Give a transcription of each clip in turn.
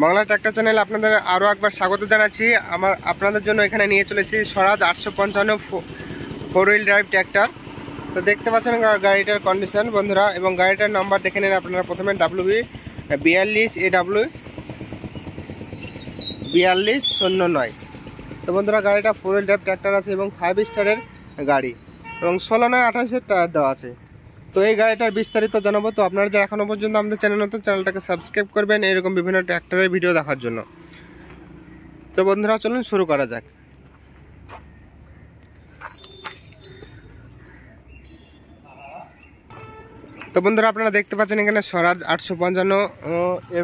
Bangla tractor চ্যানেলে আপনাদের আরও একবার স্বাগত জানাচ্ছি। আপনাদের জন্য এখানে নিয়ে চলেছি স্বরাজ 855 ফোর হুইল ড্রাইভ ট্র্যাক্টর। তো দেখতে পাচ্ছেন গাড়িটার কন্ডিশন বন্ধুরা, এবং গাড়িটার নাম্বার দেখে নিন আপনারা। প্রথমে WB 42 AW 4209। তো বন্ধুরা গাড়িটা ফোর হুইল ড্রাইভ ট্র্যাক্টর আছে এবং 5 স্টারের গাড়ি, এবং 16/28 টায়ার দেওয়া আছে। তো এই গাড়িটার বিস্তারিত জানাবো। তো আপনারা যারা এখনও পর্যন্ত আমাদের চ্যানেল নতুন, চ্যানেলটাকে সাবস্ক্রাইব করবেন এরকম বিভিন্ন ট্র্যাক্টরের ভিডিও দেখার জন্য। তো বন্ধুরা চলুন শুরু করা যাক। তো বন্ধুরা আপনারা দেখতে পাচ্ছেন এখানে স্বরাজ 855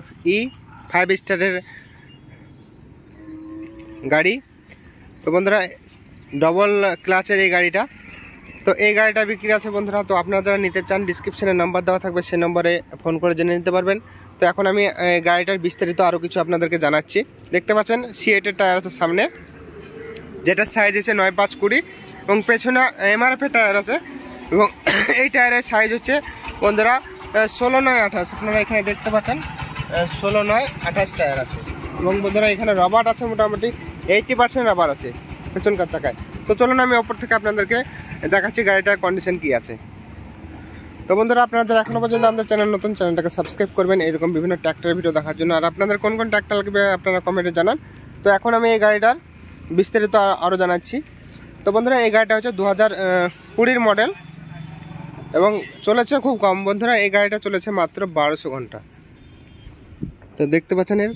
FE 5 স্টারের গাড়ি। তো বন্ধুরা ডবল ক্লাচের এই গাড়িটা। তো এই গাড়িটা বিক্রি আছে বন্ধুরা। তো আপনারা যারা নিতে চান ডিসক্রিপশনে নাম্বার দেওয়া থাকবে, সেই নম্বরে ফোন করে জেনে নিতে পারবেন। তো এখন আমি গাড়িটার বিস্তারিত আরও কিছু আপনাদেরকে জানাচ্ছি। দেখতে পাচ্ছেন C8 টায়ার আছে সামনে, যেটার সাইজ হচ্ছে 9/5-20, এবং পেছনে MRF টায়ার আছে, এবং এই টায়ারের সাইজ হচ্ছে বন্ধুরা 16/28। আপনারা এখানে দেখতে পাচ্ছেন 16/28 টায়ার আছে, এবং বন্ধুরা এখানে রবার আছে মোটামুটি 80% রবার আছে পেছনকার চাকায়। তো চলুন আমি ওপর থেকে আপনাদেরকে দেখাচ্ছি গাড়িটার কন্ডিশন কি আছে। তো বন্ধুরা আপনারা যারা এখনও পর্যন্ত আমাদের চ্যানেল নতুন, চ্যানেলটাকে সাবস্ক্রাইব করবেন এরকম বিভিন্ন ট্র্যাক্টরের ভিডিও দেখার জন্য। আর আপনাদের কোন কোন ট্র্যাক্টর লাগবে আপনারা কমেন্টে জানান। তো এখন আমি এই গাড়িটার বিস্তারিত আরও জানাচ্ছি। তো বন্ধুরা এই গাড়িটা হচ্ছে 2020 মডেল, এবং চলেছে খুব কম বন্ধুরা। এই গাড়িটা চলেছে মাত্র 1200 ঘন্টা। তো দেখতে পাচ্ছেন এর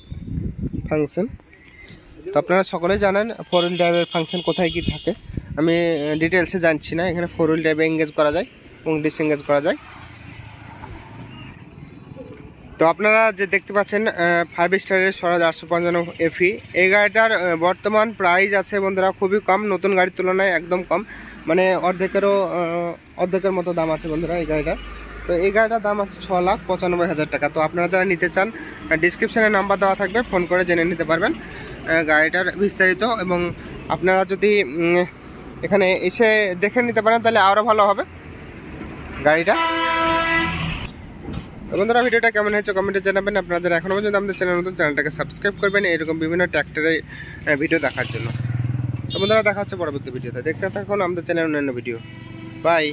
ফাংশন। তো আপনারা সকলেই জানেন ফোর হুইল ড্রাইভের ফাংশন কোথায় কি থাকে, আমি ডিটেলসে জানছি না। এখানে ফোর হুইল ড্রাইভে এঙ্গেজ করা যায় এবং ডিসএঙ্গেজ করা যায়। তো আপনারা যে দেখতে পাচ্ছেন 5 স্টারের স্বরাজ 855 FE, এই গাড়িটার বর্তমান প্রাইস আছে বন্ধুরা খুবই কম, নতুন গাড়ির তুলনায় একদম কম, মানে অর্ধেকের মতো দাম আছে বন্ধুরা এই গাড়িটার। তো এই গাড়িটার দাম আছে 6,95,000 টাকা। তো আপনারা যারা নিতে চান ডিসক্রিপশানে নাম্বার দেওয়া থাকবে, ফোন করে জেনে নিতে পারবেন গাড়িটার বিস্তারিত। এবং আপনারা যদি এখানে এসে দেখে নিতে পারেন তাহলে আরও ভালো হবে গাড়িটা। বন্ধুরা ভিডিওটা কেমন হয়েছে কমেন্টে জানাবেন। আপনারা যারা এখনও পর্যন্ত আমাদের চ্যানেল নতুন, চ্যানেলটাকে সাবস্ক্রাইব করবেন এরকম বিভিন্ন ট্র্যাক্টরের ভিডিও দেখার জন্য। তো বন্ধুরা দেখা হচ্ছে পরবর্তী ভিডিওতে। দেখতে থাকুন আমাদের চ্যানেলের অন্যান্য ভিডিও। বাই।